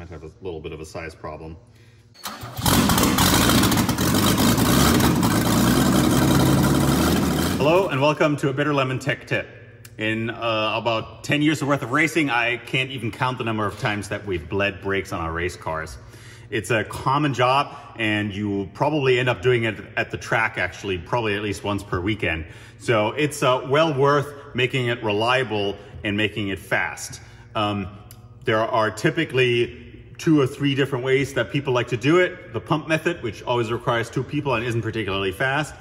Might have a little bit of a size problem. Hello and welcome to a Bitter Lemon Tech Tip. In about 10 years worth of racing, I can't even count the number of times that we've bled brakes on our race cars. It's a common job, and you probably end up doing it at the track, actually, probably at least once per weekend. So it's well worth making it reliable and making it fast. There are typically 2 or 3 different ways that people like to do it. The pump method, which always requires 2 people and isn't particularly fast.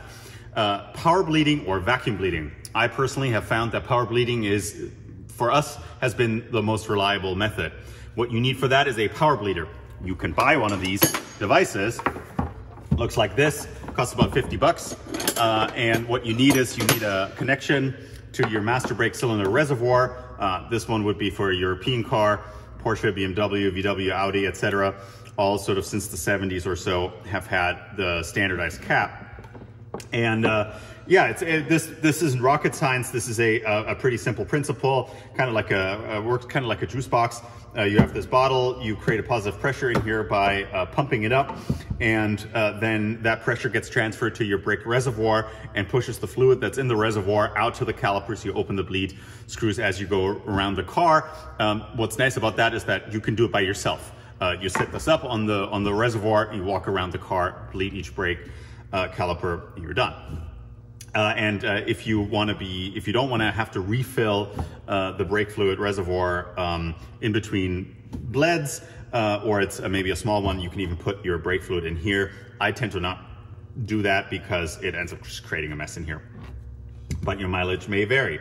Power bleeding or vacuum bleeding. I personally have found that power bleeding is, for us, has been the most reliable method. What you need for that is a power bleeder. You can buy one of these devices. Looks like this, costs about 50 bucks. And what you need is a connection to your master brake cylinder reservoir. This one would be for a European car, Porsche, BMW, VW, Audi, etc. All sort of since the 70s or so have had the standardized cap. And yeah, this isn't rocket science. This is a pretty simple principle, kind of like works kind of like a juice box. You have this bottle, you create a positive pressure in here by pumping it up, and then that pressure gets transferred to your brake reservoir and pushes the fluid that's in the reservoir out to the calipers. You open the bleed screws as you go around the car. What's nice about that is that you can do it by yourself. You set this up on the reservoir, you walk around the car, bleed each brake caliper, you're done. If you don't want to have to refill the brake fluid reservoir in between bleds, or it's maybe a small one, you can even put your brake fluid in here. I tend to not do that because it ends up just creating a mess in here, but your mileage may vary.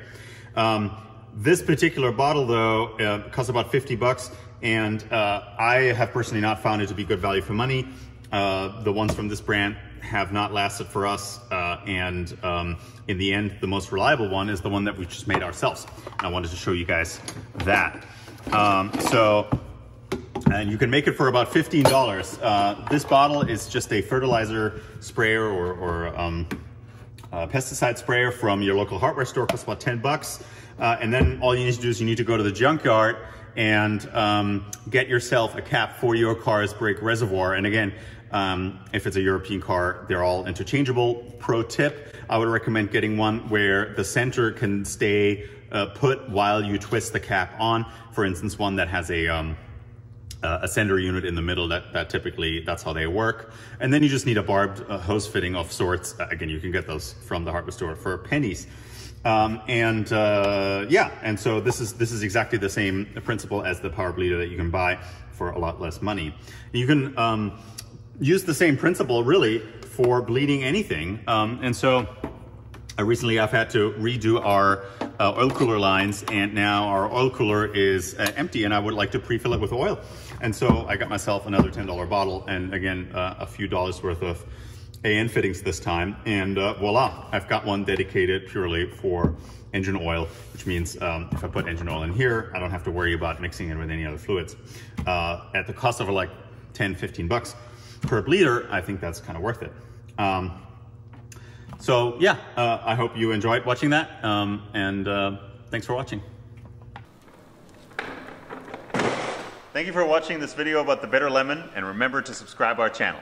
This particular bottle though costs about 50 bucks, and I have personally not found it to be good value for money. The ones from this brand have not lasted for us, and in the end, the most reliable one is the one that we just made ourselves. And I wanted to show you guys that. And you can make it for about $15. This bottle is just a fertilizer sprayer or pesticide sprayer from your local hardware store. Costs about 10 bucks. And then all you need to do is you need to go to the junkyard and get yourself a cap for your car's brake reservoir. And again, if it's a European car, they're all interchangeable. Pro tip, I would recommend getting one where the center can stay put while you twist the cap on. For instance, one that has a sender unit in the middle, that typically, that's how they work. And then you just need a barbed hose fitting of sorts. Again, you can get those from the hardware store for pennies. Yeah, and so this is exactly the same principle as the power bleeder that you can buy for a lot less money. You can use the same principle really for bleeding anything. And so recently I've had to redo our oil cooler lines, and now our oil cooler is empty, and I would like to pre-fill it with oil. And so I got myself another $10 bottle, and again, a few dollars worth of AN fittings this time, and voila, I've got one dedicated purely for engine oil, which means if I put engine oil in here, I don't have to worry about mixing it with any other fluids. At the cost of like 10, 15 bucks per bleeder, I think that's kind of worth it. So yeah, I hope you enjoyed watching that, and thanks for watching. Thank you for watching this video about the Bitter Lemon, and remember to subscribe our channel.